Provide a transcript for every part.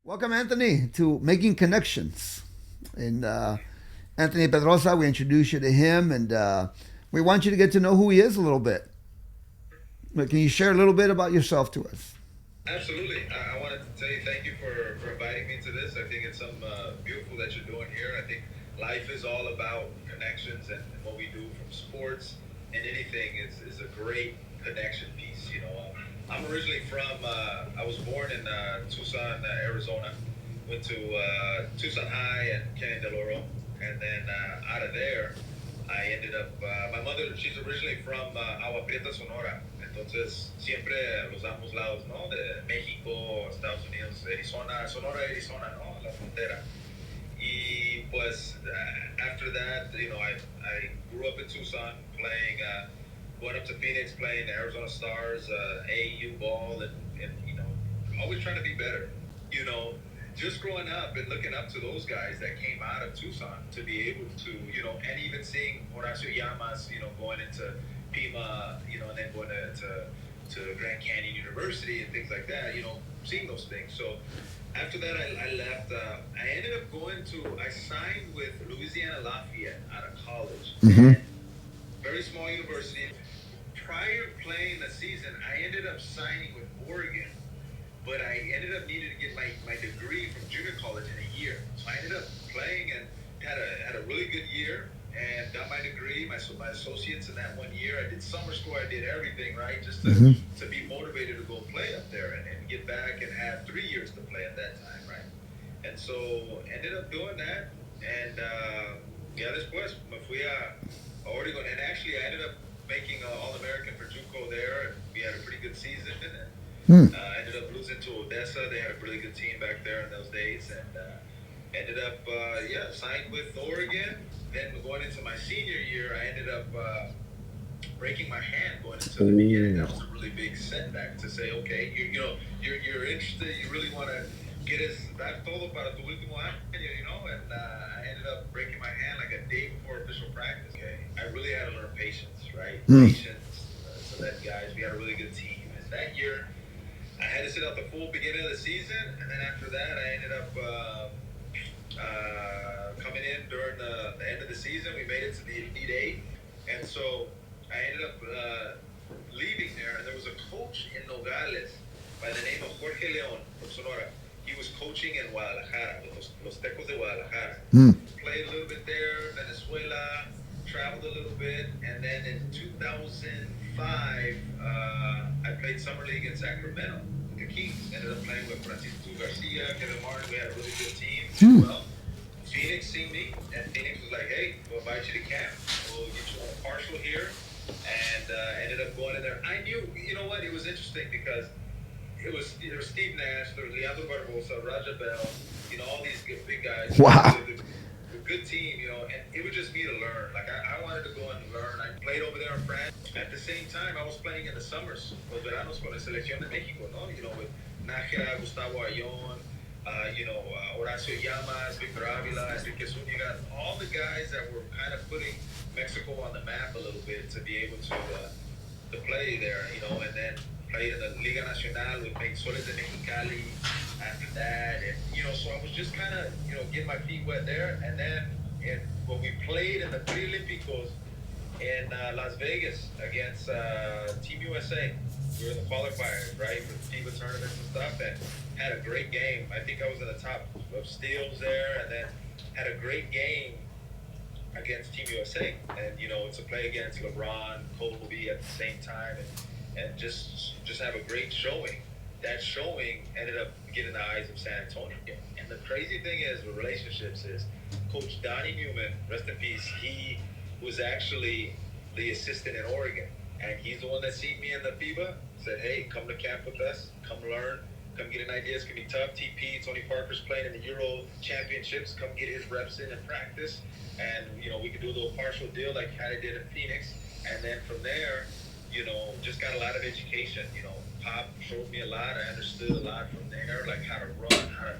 Welcome, Anthony, to Making Connections. And Anthony Pedroza, we introduce you to him, and we want you to get to know who he is a little bit. But can you share a little bit about yourself to us? Absolutely. I wanted to tell you thank you for inviting me to this. I think it's some beautiful that you're doing here. I think life is all about connections, and what we do from sports and anything is a great connection piece. I'm originally from, I was born in Tucson, Arizona. Went to Tucson High and Canyon del Oro. And then out of there, I ended up, my mother, she's originally from Agua Prieta, Sonora. Entonces, siempre los ambos lados, ¿no? De México, Estados Unidos, Arizona, Sonora, Arizona, ¿no? La frontera. Y pues, after that, I grew up in Tucson playing, going up to Phoenix, playing Arizona Stars, AAU ball, and always trying to be better. You know, just growing up and looking up to those guys that came out of Tucson to be able to, and even seeing Horacio Llamas, going into Pima, and then going to Grand Canyon University and things like that, seeing those things. So after that, I left. I ended up I signed with Louisiana Lafayette out of college. Mm-hmm. Very small university. Prior to playing the season, I ended up signing with Oregon, but I ended up needing to get my degree from junior college in a year. So I ended up playing and had a really good year and got my degree, my associates in that 1 year. I did summer school, I did everything, right, just to be motivated to go play up there and get back and have 3 years to play at that time, right? And so ended up doing that, and ya después me fui a Oregon, and actually I ended up making All-American for JUCO there, and we had a pretty good season, and ended up losing to Odessa. They had a really good team back there in those days, and ended up, signed with Oregon. Then going into my senior year, I ended up breaking my hand going into the beginning. That was a really big setback to say, okay, you're interested, you really want to get us dar todo para tu último año, and I ended up breaking my hand like a day before official practice. Okay, I really had to learn patience, right? Patience. So that guys, we had a really good team, and that year I had to sit out the full beginning of the season, and then after that I ended up coming in during the end of the season. We made it to the Elite Eight, and so I ended up leaving there, and there was a coach in Nogales by the name of Jorge Leon from Sonora. He was coaching in Guadalajara, with los Tecos de Guadalajara. Played a little bit there, Venezuela, traveled a little bit, and then in 2005, I played Summer League in Sacramento with the Kings. Ended up playing with Francisco Garcia, Kevin Martin. We had a really good team as well. Phoenix seen me, and Phoenix was like, hey, we'll invite you to camp. We'll get you on a partial here, and ended up going in there. I knew, it was interesting because there was Steve Nash, there was Leandro Barbosa, Raja Bell, all these big guys. Wow. The good team, and it was just me to learn. Like, I wanted to go and learn. I played over there in France. At the same time, I was playing in the summers, los veranos con la selección de México, ¿no? With Nájera, Gustavo Ayón, Horacio Llamas, Victor Avila, Enrique Zúñiga, all the guys that were kind of putting Mexico on the map a little bit to be able to play there, and then played in the Liga Nacional with Soles de Mexicali after that, and so I was just kind of getting my feet wet there, and then when we played in the Pre-Olympicos in Las Vegas against Team USA, we were in the qualifiers, right, for the FIBA tournaments and stuff, and had a great game. I think I was in the top of steals there, and then had a great game against Team USA, and to play against LeBron, Kobe at the same time, and just have a great showing. That showing ended up getting the eyes of San Antonio. And the crazy thing is with relationships is Coach Donnie Newman, rest in peace, he was actually the assistant in Oregon. And he's the one that seen me in the FIBA, said, hey, come to camp with us, come learn, come get an idea. It's going to be tough. TP, Tony Parker's playing in the Euro Championships. Come get his reps in and practice. And, we could do a little partial deal like how I did in Phoenix. And then from there, just got a lot of education. Pop showed me a lot. I understood a lot from there, like how to run, how to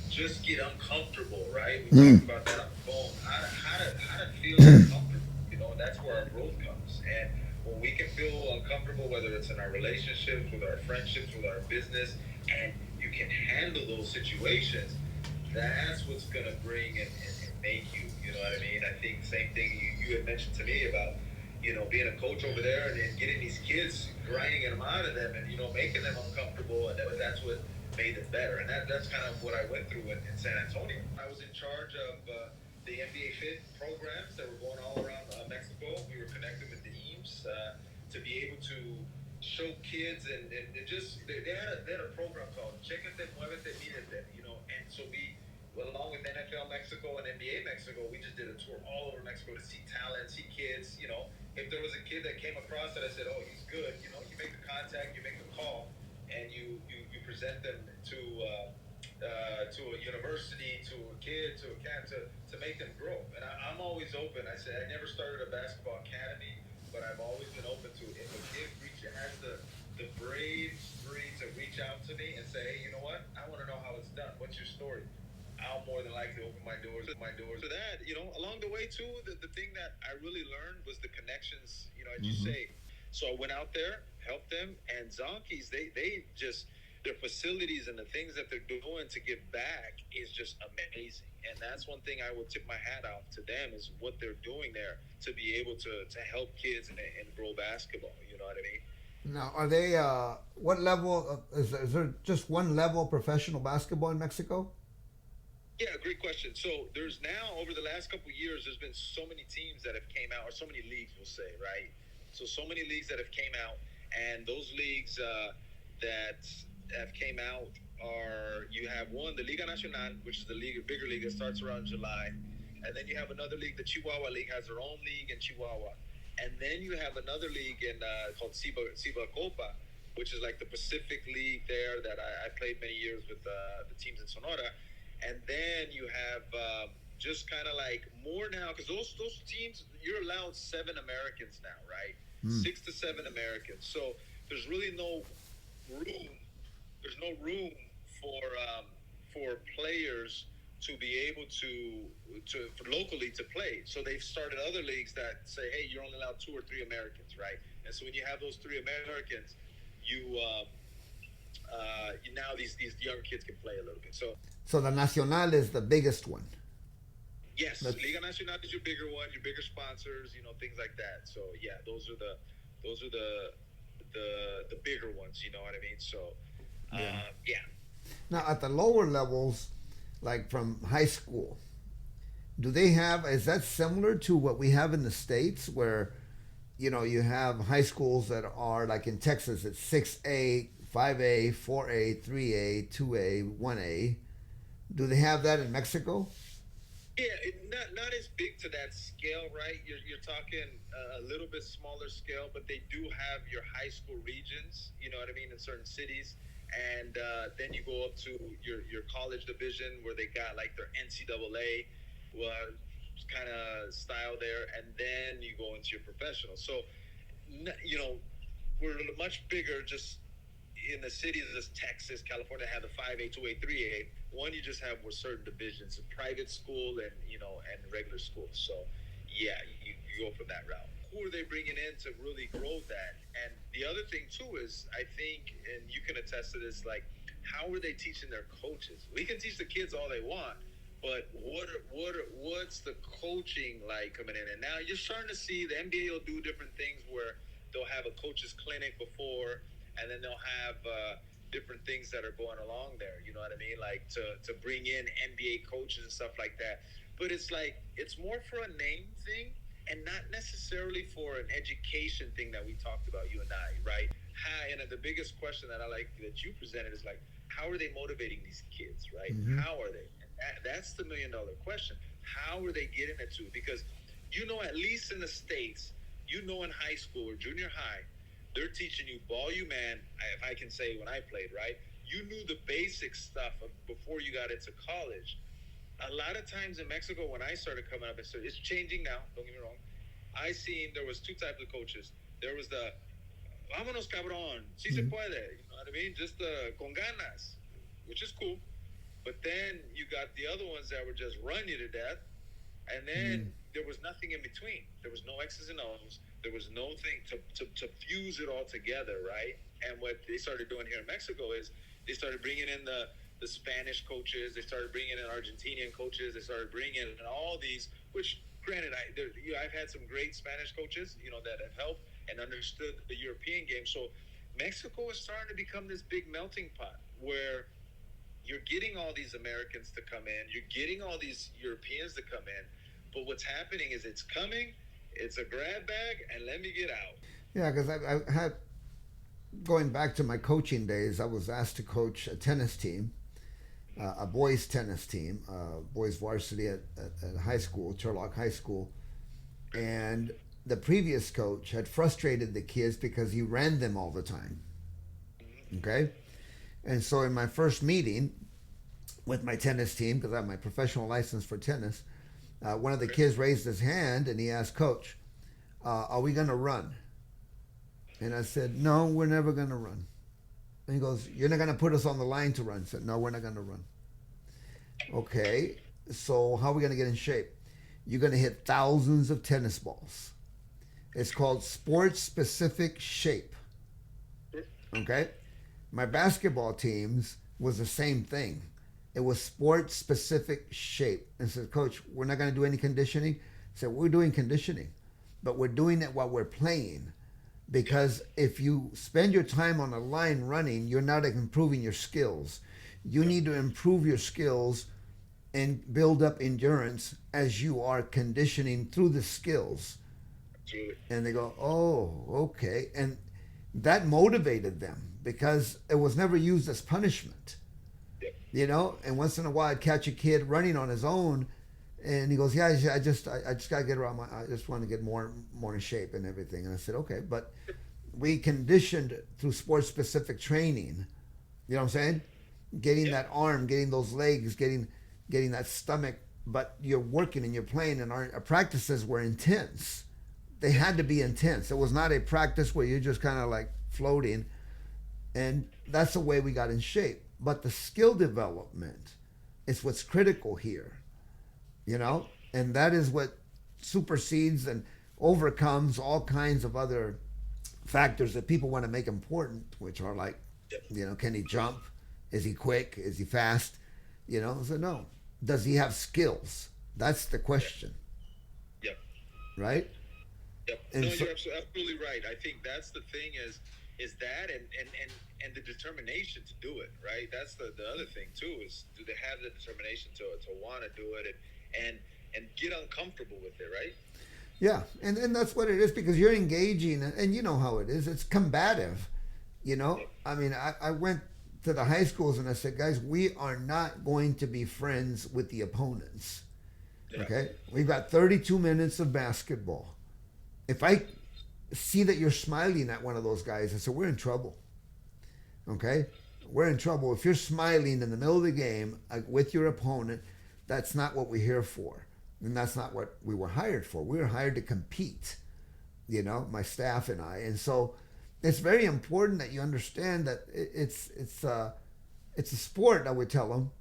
just get uncomfortable, right? We talked about that on the phone. How to feel uncomfortable, and that's where our growth comes. And when we can feel uncomfortable, whether it's in our relationships, with our friendships, with our business, and you can handle those situations, that's what's gonna bring and make you. You know what I mean? I think same thing you had mentioned to me about being a coach over there and getting these kids, grinding them out of them, and making them uncomfortable, and that's what made them better. And that's kind of what I went through in San Antonio. I was in charge of the NBA Fit programs that were going all around Mexico. We were connected with the teams to be able to show kids and just they had a program called Chequete, Muévete, Mídete, and so we, well, along with NFL Mexico and NBA Mexico, we just did a tour all over Mexico to see talent, see kids. If there was a kid that came across that I said, oh, he's good, you make the contact, you make the call, and you present them to a university, to a kid, to a camp, to make them grow. And I'm always open. I said I never started a basketball academy, but I've always been open to it. If a kid has the bravery to reach out to me and say, hey, you know what? I want to know how it's done. What's your story? I'll more than likely open my doors to that. Along the way too, the thing that I really learned was the connections, as you say. So I went out there, helped them, and Zonkies, they just, their facilities and the things that they're doing to give back is just amazing. And that's one thing I will tip my hat off to them, is what they're doing there to be able to help kids and grow basketball. You know what I mean? Now, are they? What level? Is there just one level of professional basketball in Mexico? Yeah, great question. So there's now, over the last couple of years, there's been so many teams that have came out, or so many leagues, we'll say, right? So many leagues that have came out, and those leagues that have came out are, you have one, the Liga Nacional, which is the league, a bigger league that starts around July, and then you have another league, the Chihuahua League has their own league in Chihuahua, and then you have another league in called Ciba Copa, which is like the Pacific League there that I played many years with the teams in Sonora. And then you have just kind of like more now, because those teams, you're allowed 7 Americans now, right? 6 to 7 Americans. So there's really no room. There's no room for players to be able to for locally to play. So they've started other leagues that say, hey, you're only allowed 2 or 3 Americans, right? And so when you have those 3 Americans, you now these young kids can play a little bit. So the Nacional is the biggest one. Yes, Liga Nacional is your bigger one, your bigger sponsors, things like that. So yeah, those are the bigger ones. You know what I mean? So yeah. Now at the lower levels, like from high school, do they have? Is that similar to what we have in the States, where you have high schools that are like in Texas, it's 6A, 5A, 4A, 3A, 2A, 1A. Do they have that in Mexico? Yeah, not as big to that scale, right? You're talking a little bit smaller scale, but they do have your high school regions, you know what I mean, in certain cities. And then you go up to your college division, where they got like their NCAA kind of style there. And then you go into your professional. So, we're much bigger just in the cities as Texas, California have the 5A, 2A, 3A. One, you just have with certain divisions, a private school and regular school. So yeah, you go from that route. Who are they bringing in to really grow that? And the other thing too is, I think, and you can attest to this, like, how are they teaching their coaches? We can teach the kids all they want, but what's the coaching like coming in? And now you're starting to see the NBA will do different things where they'll have a coaches clinic before, and then they'll have different things that are going along there. You know what I mean? Like to bring in NBA coaches and stuff like that. But it's like, it's more for a name thing and not necessarily for an education thing that we talked about, you and I, right? And the biggest question that I like that you presented is like, how are they motivating these kids, right? Mm-hmm. How are they? And that's the $1 million question. How are they getting it to? Because, at least in the States, in high school or junior high, they're teaching you ball you man. If I can say, when I played, right? You knew the basic stuff before you got into college. A lot of times in Mexico, when I started coming up, it's changing now. Don't get me wrong. There was 2 types of coaches. There was the vámonos cabrón, si se puede. You know what I mean? Just con ganas, which is cool. But then you got the other ones that were just run you to death. And then there was nothing in between. There was no X's and O's. There was no thing to fuse it all together, right? And what they started doing here in Mexico is They started bringing in the Spanish coaches. They started bringing in Argentinian coaches. They started bringing in all these. Which, granted, I've had some great Spanish coaches, that have helped and understood the European game. So Mexico is starting to become this big melting pot where you're getting all these Americans to come in, you're getting all these Europeans to come in, but what's happening is it's coming, it's a grab bag, and let me get out. Yeah, because I had, going back to my coaching days, I was asked to coach a tennis team, a boys tennis team, boys varsity at high school, Turlock High School, and the previous coach had frustrated the kids because he ran them all the time. Okay? And so in my first meeting with my tennis team, because I have my professional license for tennis, one of the kids raised his hand and he asked, Coach, are we going to run? And I said, no, we're never going to run. And he goes, you're not going to put us on the line to run? I said, no, we're not going to run. Okay, so how are we going to get in shape? You're going to hit thousands of tennis balls. It's called sports-specific shape. Okay? My basketball teams was the same thing. It was sports-specific shape. And I said, Coach, we're not going to do any conditioning. I said, we're doing conditioning, but we're doing it while we're playing. Because if you spend your time on a line running, you're not improving your skills. You need to improve your skills and build up endurance as you are conditioning through the skills. And they go, oh, okay. And that motivated them because it was never used as punishment. And once in a while I'd catch a kid running on his own and he goes, yeah, I just got to get around I just want to get more in shape and everything. And I said, okay, but we conditioned through sports specific training, you know what I'm saying? Getting that arm, getting those legs, getting that stomach, but you're working and you're playing and our practices were intense. They had to be intense. It was not a practice where you're just kind of like floating. And that's the way we got in shape. But the skill development is what's critical here, and that is what supersedes and overcomes all kinds of other factors that people want to make important, which are like, can he jump? Is he quick? Is he fast? So no. Does he have skills? That's the question. Yep. Right? Yep. And no, so, you're absolutely right. I think that's the thing is that and the determination to do it, right? That's the other thing too, is do they have the determination to want to do it and get uncomfortable with it, right? Yeah, and that's what it is, because you're engaging, and you know how it is. It's combative, I mean, I went to the high schools and I said, guys, we are not going to be friends with the opponents. Yeah. Okay? We've got 32 minutes of basketball. If I see that you're smiling at one of those guys, I said, we're in trouble. Okay? We're in trouble. If you're smiling in the middle of the game with your opponent, that's not what we're here for. And that's not what we were hired for. We were hired to compete, my staff and I. And so it's very important that you understand that it's a sport, I would tell them,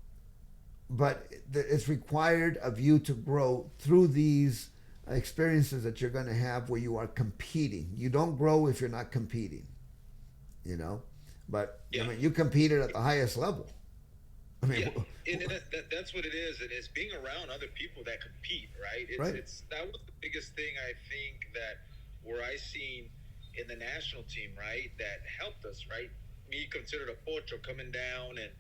but it's required of you to grow through these experiences that you're going to have where you are competing. You don't grow if you're not competing, but I mean, you competed at the highest level. I mean, and that's what it is. And it's being around other people that compete, right? It's that was the biggest thing I think that where I seen in the national team, right, that helped us, right? Me considered a pocho coming down and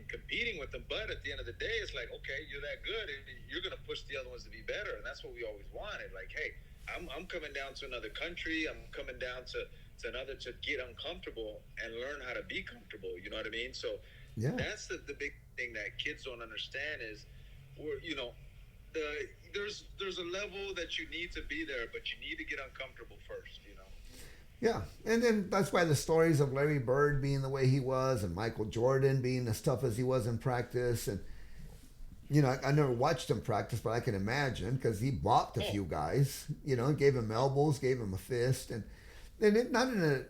competing with them, but at the end of the day, it's like, okay, you're that good, and you're gonna push the other ones to be better, and that's what we always wanted. Like, hey, I'm coming down to another country, I'm coming down to get uncomfortable and learn how to be comfortable. You know what I mean? So that's the big thing that kids don't understand is, there's a level that you need to be there, but you need to get uncomfortable first. Yeah, and then that's why the stories of Larry Bird being the way he was and Michael Jordan being as tough as he was in practice. And, I never watched him practice, but I can imagine because he bopped a few guys, gave him elbows, gave him a fist. And not in a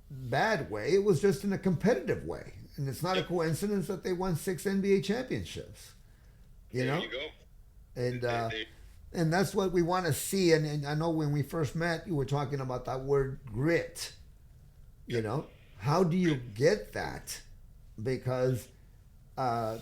bad way. It was just in a competitive way. And it's not a coincidence that they won 6 NBA championships, There you go. And that's what we want to see. And I know when we first met, you were talking about that word grit. How do you get that? because uh,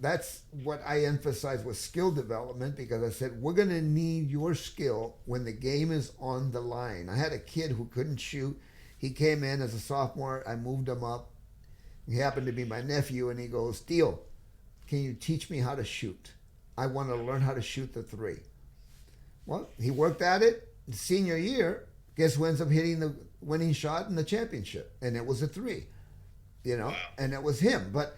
that's what I emphasize with skill development, because I said we're going to need your skill when the game is on the line. I had a kid who couldn't shoot. He came in as a sophomore. I moved him up. He happened to be my nephew, and he goes, Theo, can you teach me how to shoot? I want to learn how to shoot the three. Well, he worked at it. The senior year, guess who ends up hitting the winning shot in the championship? And it was a three, Wow. and it was him. But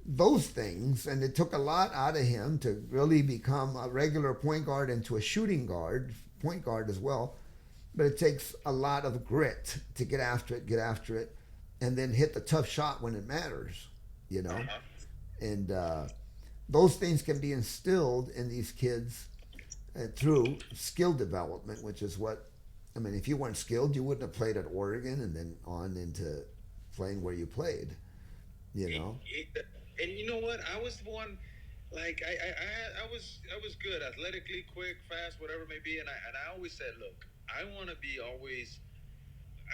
those things, and it took a lot out of him to really become a regular point guard into a shooting guard, point guard as well. But it takes a lot of grit to get after it, and then hit the tough shot when it matters, you know. Uh-huh. And those things can be instilled in these kids through skill development, which is what I mean. If you weren't skilled, you wouldn't have played at Oregon and then on into playing where you played, you know. And you know what? I was the one, like I was good, athletically, quick, fast, whatever it may be, and I always said, look, I want to be always.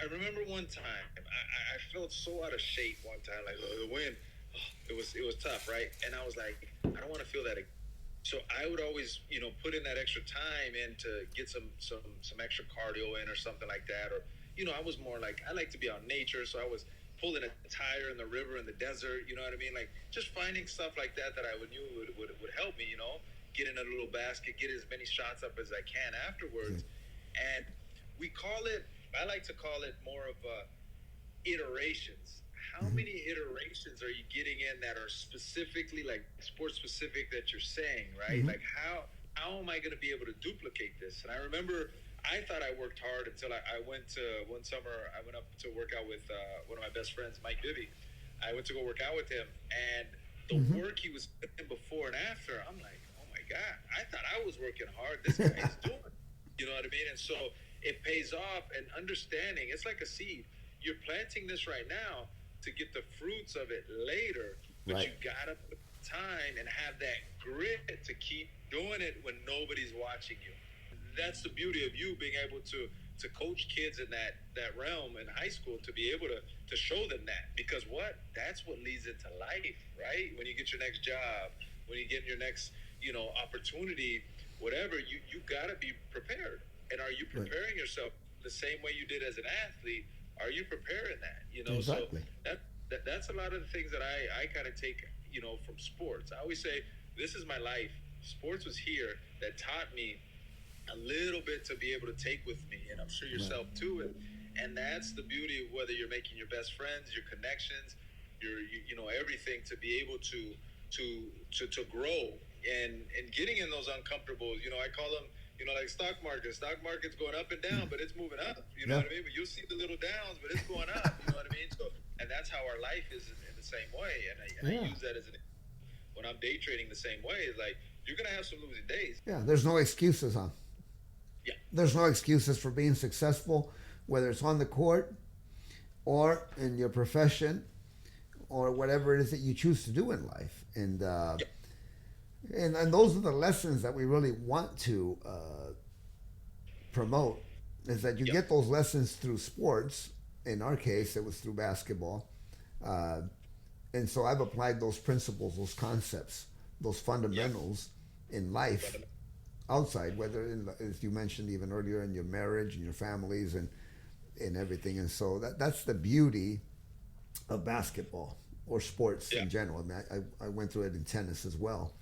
I remember one time I felt so out of shape one time, like the wind. It was tough, right? And I was like, I don't want to feel that again. So I would always, put in that extra time in to get some extra cardio in or something like that. Or, I was more like I like to be out in nature, so I was pulling a tire in the river in the desert. You know what I mean? Like just finding stuff like that I would knew would help me. Get in a little basket, get as many shots up as I can afterwards, and we call it. I like to call it more of iterations. How many iterations are you getting in that are specifically like sports specific that you're saying, right? Mm-hmm. Like how am I going to be able to duplicate this? And I remember I thought I worked hard until I went to one summer. I went up to work out with one of my best friends, Mike Bibby. I went to go work out with him, and the Mm-hmm. work he was putting before and after, I'm like, oh my god, I thought I was working hard. This guy's doing, you know what I mean? And so it pays off. And understanding, it's like a seed. You're planting this right now to get the fruits of it later, but Right. you gotta put time and have that grit to keep doing it when nobody's watching you. That's the beauty of you being able to coach kids in that realm in high school, to be able to show them that, because that's what leads into life, right? When you get your next job, when you get your next opportunity, whatever, you gotta be prepared. And are you Right. preparing yourself the same way you did as an athlete? Are you preparing that? So Exactly. that's a lot of the things that I kind of take from sports. I always say this is my life. Sports was here that taught me a little bit to be able to take with me, and I'm sure Right. yourself too. And that's the beauty of whether you're making your best friends, your connections, everything, to be able to grow and getting in those uncomfortable. I call them. Like stock market. Stock market's going up and down, but it's moving up. You know Yeah. what I mean? But you'll see the little downs, but it's going up. You know what I mean? So, and that's how our life is in the same way. And I Yeah. use that as when I'm day trading the same way. It's like you're gonna have some losing days. Yeah. There's no excuses, huh? Yeah. There's no excuses for being successful, whether it's on the court or in your profession or whatever it is that you choose to do in life. Yeah. And those are the lessons that we really want to promote, is that you Yeah. get those lessons through sports. In our case, it was through basketball. Uh, and so I've applied those principles, those concepts, those Yeah. fundamentals in life outside, whether, as you mentioned even earlier, in your marriage and your families and everything. And so that's the beauty of basketball or sports Yeah. in general. I mean, I went through it in tennis as well.